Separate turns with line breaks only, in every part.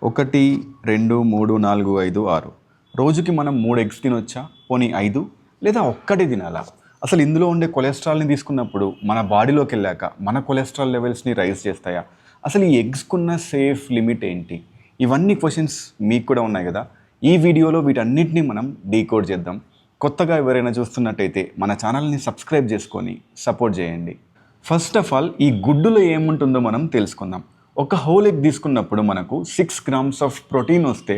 ఒకటి, 2, 3, 4, 5, 6 రోజుకి మనం 3 ఎగ్స్ తినొచ్చా? పోనీ 5 లేదా ఒక్కటి తినాలా? అసలు ఇందులో ఉండే కొలెస్ట్రాల్ని తీసుకున్నప్పుడు మన బాడీలోకి వెళ్ళాక మన కొలెస్ట్రాల్ లెవెల్స్ని రైజ్ చేస్తాయా? అసలు ఈ ఎగ్స్కున్న సేఫ్ లిమిట్ ఏంటి? ఇవన్నీ క్వశ్చన్స్ మీకు కూడా ఉన్నాయి కదా. ఈ వీడియోలో వీటన్నిటిని మనం డీకోడ్ చేద్దాం. కొత్తగా ఎవరైనా చూస్తున్నట్టయితే మన ఛానల్ని సబ్స్క్రైబ్ చేసుకొని సపోర్ట్ చేయండి. ఫస్ట్ ఆఫ్ ఆల్ ఈ గుడ్డులో ఏముంటుందో మనం తెలుసుకుందాం. ఒక హోల్ ఎగ్ తీసుకున్నప్పుడు మనకు 6 grams ఆఫ్ ప్రోటీన్ వస్తే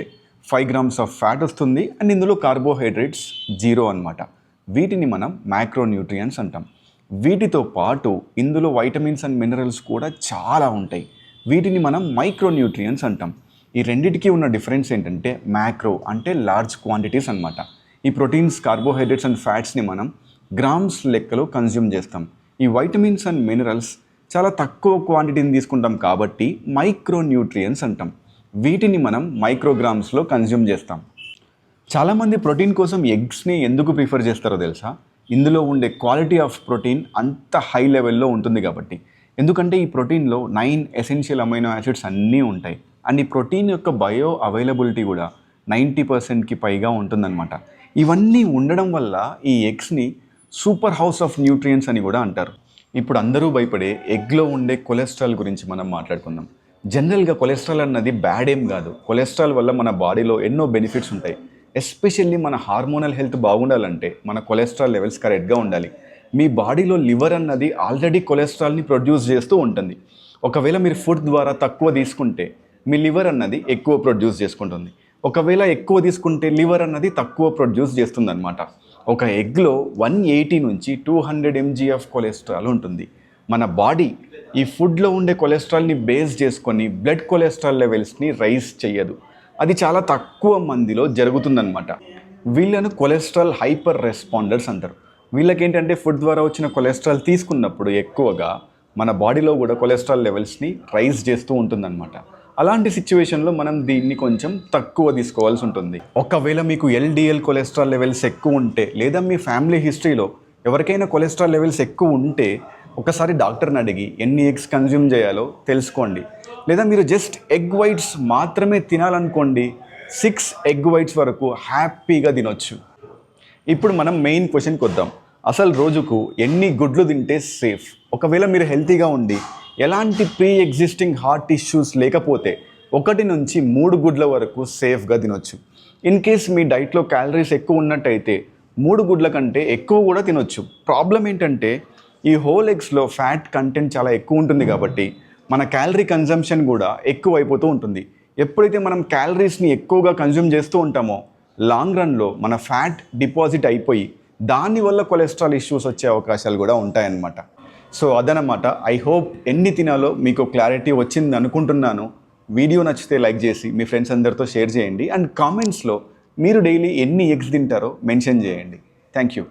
5 grams ఆఫ్ ఫ్యాట్ వస్తుంది అండ్ ఇందులో కార్బోహైడ్రేట్స్ 0 అనమాట. వీటిని మనం మ్యాక్రోన్యూట్రియంట్స్ అంటాం. వీటితో పాటు ఇందులో వైటమిన్స్ అండ్ మినరల్స్ కూడా చాలా ఉంటాయి. వీటిని మనం మైక్రోన్యూట్రియంట్స్ అంటాం. ఈ రెండిటికి ఉన్న డిఫరెన్స్ ఏంటంటే మ్యాక్రో అంటే లార్జ్ క్వాంటిటీస్ అనమాట. ఈ ప్రోటీన్స్, కార్బోహైడ్రేట్స్ అండ్ ఫ్యాట్స్ని మనం గ్రామ్స్ లెక్కలో కన్జ్యూమ్ చేస్తాం. ఈ వైటమిన్స్ అండ్ మినరల్స్ చాలా తక్కువ క్వాంటిటీని తీసుకుంటాం కాబట్టి మైక్రోన్యూట్రియంట్స్ అంటాం. వీటిని మనం మైక్రోగ్రామ్స్లో కన్జ్యూమ్ చేస్తాం. చాలామంది ప్రోటీన్ కోసం ఎగ్స్ని ఎందుకు ప్రిఫర్ చేస్తారో తెలుసా? ఇందులో ఉండే క్వాలిటీ ఆఫ్ ప్రోటీన్ అంత హై లెవెల్లో ఉంటుంది కాబట్టి. ఎందుకంటే ఈ ప్రోటీన్లో 9 ఎసెన్షియల్ అమైనో యాసిడ్స్ అన్నీ ఉంటాయి అండ్ ఈ ప్రోటీన్ యొక్క బయో అవైలబిలిటీ కూడా 90%కి పైగా ఉంటుందన్నమాట. ఇవన్నీ ఉండడం వల్ల ఈ ఎగ్స్ని సూపర్ హౌస్ ఆఫ్ న్యూట్రియంట్స్ అని కూడా అంటారు. ఇప్పుడు అందరూ భయపడే ఎగ్లో ఉండే కొలెస్ట్రాల్ గురించి మనం మాట్లాడుకుందాం. జనరల్గా కొలెస్ట్రాల్ అన్నది బ్యాడ్ ఏం కాదు. కొలెస్ట్రాల్ వల్ల మన బాడీలో ఎన్నో బెనిఫిట్స్ ఉంటాయి. ఎస్పెషల్లీ మన హార్మోనల్ హెల్త్ బాగుండాలంటే మన కొలెస్ట్రాల్ లెవెల్స్ కరెక్ట్గా ఉండాలి. మీ బాడీలో లివర్ అన్నది ఆల్రెడీ కొలెస్ట్రాల్ని ప్రొడ్యూస్ చేస్తూ ఉంటుంది. ఒకవేళ మీరు ఫుడ్ ద్వారా తక్కువ తీసుకుంటే మీ లివర్ అన్నది ఎక్కువ ప్రొడ్యూస్ చేసుకుంటుంది. ఒకవేళ ఎక్కువ తీసుకుంటే లివర్ అన్నది తక్కువ ప్రొడ్యూస్ చేస్తుంది అనమాట. ఒక ఎగ్లో 180 నుంచి 200 mg ఆఫ్ కొలెస్ట్రాల్ ఉంటుంది. మన బాడీ ఈ ఫుడ్లో ఉండే కొలెస్ట్రాల్ని బేస్ చేసుకొని బ్లడ్ కొలెస్ట్రాల్ లెవెల్స్ని రైజ్ చేయదు. అది చాలా తక్కువ మందిలో జరుగుతుందన్నమాట. వీళ్ళను కొలెస్ట్రాల్ హైపర్ రెస్పాండర్స్ అంటారు. వీళ్ళకేంటంటే ఫుడ్ ద్వారా వచ్చిన కొలెస్ట్రాల్ తీసుకున్నప్పుడు ఎక్కువగా మన బాడీలో కూడా కొలెస్ట్రాల్ లెవెల్స్ని రైజ్ చేస్తూ ఉంటుందన్నమాట. అలాంటి సిచ్యువేషన్లో మనం దీన్ని కొంచెం తక్కువ తీసుకోవాల్సి ఉంటుంది. ఒకవేళ మీకు LDL కొలెస్ట్రాల్ లెవెల్స్ ఎక్కువ ఉంటే లేదా మీ ఫ్యామిలీ హిస్టరీలో ఎవరికైనా కొలెస్ట్రాల్ లెవెల్స్ ఎక్కువ ఉంటే ఒకసారి డాక్టర్ని అడిగి ఎన్ని ఎగ్స్ కన్జ్యూమ్ చేయాలో తెలుసుకోండి. లేదా మీరు జస్ట్ ఎగ్ వైట్స్ మాత్రమే తినాలనుకోండి, 6 ఎగ్ వైట్స్ వరకు హ్యాపీగా తినొచ్చు. ఇప్పుడు మనం మెయిన్ క్వశ్చన్కి వద్దాం. అసలు రోజుకు ఎన్ని గుడ్లు తింటే సేఫ్? ఒకవేళ మీరు హెల్తీగా ఉండి ఎలాంటి ప్రీ ఎగ్జిస్టింగ్ హార్ట్ ఇష్యూస్ లేకపోతే 1 నుంచి 3 గుడ్ల వరకు సేఫ్గా తినొచ్చు. ఇన్ కేస్ మీ డైట్లో క్యాలరీస్ ఎక్కువ ఉన్నట్టయితే 3 గుడ్ల కంటే ఎక్కువ కూడా తినొచ్చు. ప్రాబ్లం ఏంటంటే ఈ హోల్ ఎగ్స్లో ఫ్యాట్ కంటెంట్ చాలా ఎక్కువ ఉంటుంది కాబట్టి మన క్యాలరీ కన్జంప్షన్ కూడా ఎక్కువ అయిపోతూ ఉంటుంది. ఎప్పుడైతే మనం క్యాలరీస్ని ఎక్కువగా కన్జ్యూమ్ చేస్తూ ఉంటామో లాంగ్ రన్లో మన ఫ్యాట్ డిపాజిట్ అయిపోయి దానివల్ల కొలెస్ట్రాల్ ఇష్యూస్ వచ్చే అవకాశాలు కూడా ఉంటాయన్నమాట. సో అదనమాట. ఐ హోప్ ఎన్ని తినాలో మీకు క్లారిటీ వచ్చింది అనుకుంటున్నాను. వీడియో నచ్చితే లైక్ చేసి మీ ఫ్రెండ్స్ అందరితో షేర్ చేయండి అండ్ కామెంట్స్లో మీరు డైలీ ఎన్ని ఎగ్స్ తింటారో మెన్షన్ చేయండి. Thank you.